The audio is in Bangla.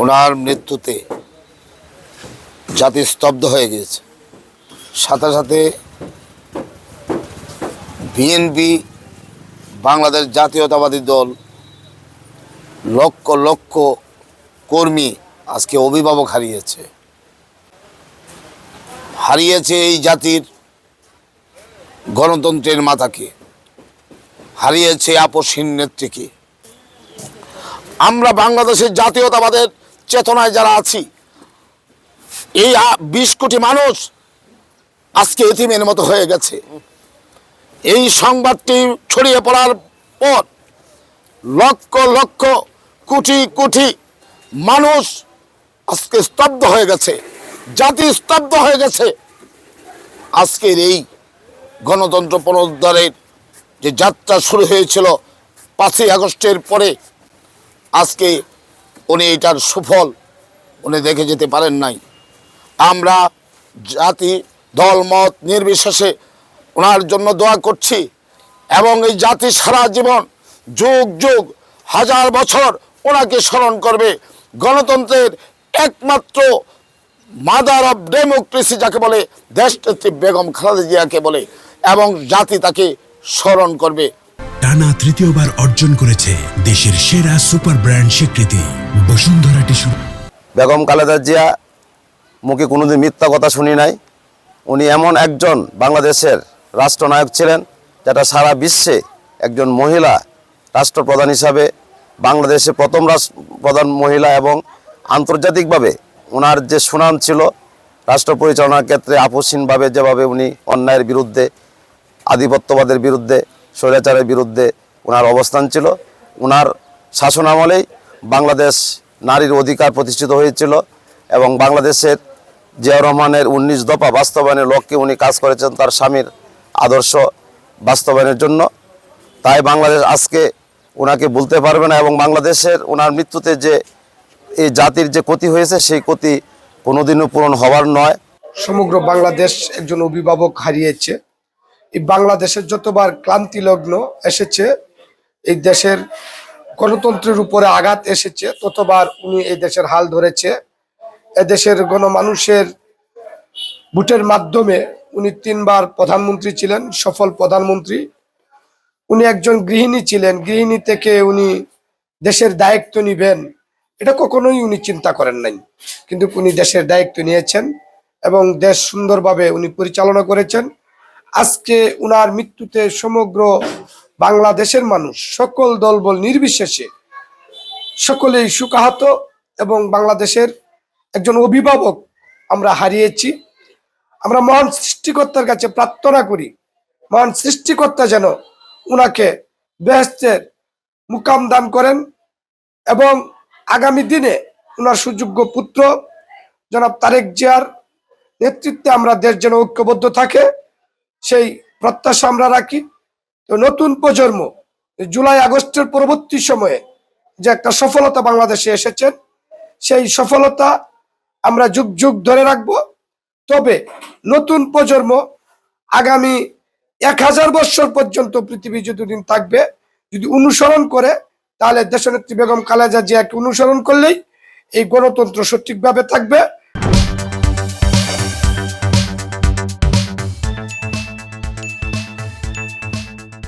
ওনার মৃত্যুতে জাতি স্তব্ধ হয়ে গিয়েছে। সাথে সাথে বিএনপি, বাংলাদেশ জাতীয়তাবাদী দল, লক্ষ লক্ষ কর্মী আজকে অভিভাবক হারিয়েছে এই জাতির গণতন্ত্রের মাতাকে, হারিয়েছে আপসহীন নেত্রীকে। আমরা বাংলাদেশের জাতীয়তাবাদের চেতনায় যারা আছি, এই 20 কোটি মানুষ আজকে এতিমের মতো হয়ে গেছে। এই সংবাদটি ছড়িয়ে পড়ার পর লক্ষ লক্ষ কোটি কোটি মানুষ আজকে স্তব্ধ হয়ে গেছে, জাতি স্তব্ধ হয়ে গেছে। আজকের এই গণতন্ত্র পুনরুদ্ধারের যে যাত্রা শুরু হয়েছিল 5ই আগস্টের পরে, আজকে উনি এটার সুফল উনি দেখে যেতে পারেন নাই। আমরা জাতি, দল, মত নির্বিশেষে ওনার জন্য দোয়া করছি এবং এই জাতি সারা জীবন, যুগ যুগ, হাজার বছর ওনাকে স্মরণ করবে। গণতন্ত্রের একমাত্র মাদার অফ ডেমোক্রেসি যাকে বলে, দেশনেত্রী বেগম খালেদা জিয়াকে বলে, এবং জাতি তাকে স্মরণ করবে। টানা তৃতীয়বার অর্জন করেছে দেশের সেরা সুপার ব্র্যান্ড স্বীকৃতি বসুন্ধরা টিস্যু। বেগম খালেদা জিয়া মুখে কোনোদিন মিথ্যা কথা শুনি নাই। উনি এমন একজন বাংলাদেশের রাষ্ট্রনায়ক ছিলেন, যেটা সারা বিশ্বে একজন মহিলা রাষ্ট্রপ্রধান হিসাবে, বাংলাদেশে প্রথম প্রধান মহিলা, এবং আন্তর্জাতিকভাবে ওনার যে সুনাম ছিল রাষ্ট্র পরিচালনার ক্ষেত্রে, আপসহীনভাবে যেভাবে উনি অন্যায়ের বিরুদ্ধে, আধিপত্যবাদের বিরুদ্ধে, স্বৈরাচারের বিরুদ্ধে ওনার অবস্থান ছিল। ওনার শাসনামলেই বাংলাদেশ নারীর অধিকার প্রতিষ্ঠিত হয়েছিল এবং বাংলাদেশের জিয়াউর রহমানের 19 দফা বাস্তবায়নের লক্ষ্যে উনি কাজ করেছেন তার স্বামীর আদর্শ বাস্তবায়নের জন্য। তাই বাংলাদেশ আজকে ওনাকে ভুলতে পারবে না, এবং বাংলাদেশের ওনার মৃত্যুতে যে এই জাতির যে ক্ষতি হয়েছে, সেই ক্ষতি কোনোদিনও পূরণ হওয়ার নয়। সমগ্র বাংলাদেশ একজন অভিভাবক হারিয়েছে। এই বাংলাদেশের যতবার ক্লান্তি লগ্ন এসেছে, এই দেশের গণতন্ত্রের উপরে আঘাত এসেছে, ততবার উনি এই দেশের হাল ধরেছে। এদেশের গণমানুষের ভোটের মাধ্যমে উনি 3 বার প্রধানমন্ত্রী ছিলেন, সফল প্রধানমন্ত্রী। উনি একজন গৃহিণী ছিলেন, গৃহিণী থেকে উনি দেশের দায়িত্ব নিবেন, এটা কখনোই উনি চিন্তা করেন নাই। কিন্তু উনি দেশের দায়িত্ব নিয়েছেন এবং দেশ সুন্দরভাবে উনি পরিচালনা করেছেন। আজকে উনার মৃত্যুতে সমগ্র বাংলাদেশের মানুষ, সকল দলবল নির্বিশেষে সকলেই শোকাহত, এবং বাংলাদেশের একজন অভিভাবক আমরা হারিয়েছি। আমরা মহান সৃষ্টিকর্তার কাছে প্রার্থনা করি, মহান সৃষ্টিকর্তা যেন উনাকে বেহেশতের মুকাম দান করেন এবং আগামী দিনে উনার সুযোগ্য পুত্র জনাব তারেক জিয়ার নেতৃত্বে আমরা দেশ যেন ঐক্যবদ্ধ থাকে, সেই প্রত্যাশা আমরা রাখি। তো নতুন প্রজন্ম জুলাই আগস্টের পরবর্তী সময়ে যে একটা সফলতা বাংলাদেশে এসেছেন, সেই সফলতা আমরা যুগ যুগ ধরে রাখবো। তবে নতুন প্রজন্ম আগামী 1000 বছর পর্যন্ত পৃথিবী যতদিন থাকবে, যদি অনুসরণ করে, তাহলে দেশনেত্রী বেগম খালেদা জিয়াকে অনুসরণ করলেই এই গণতন্ত্র সঠিকভাবে থাকবে।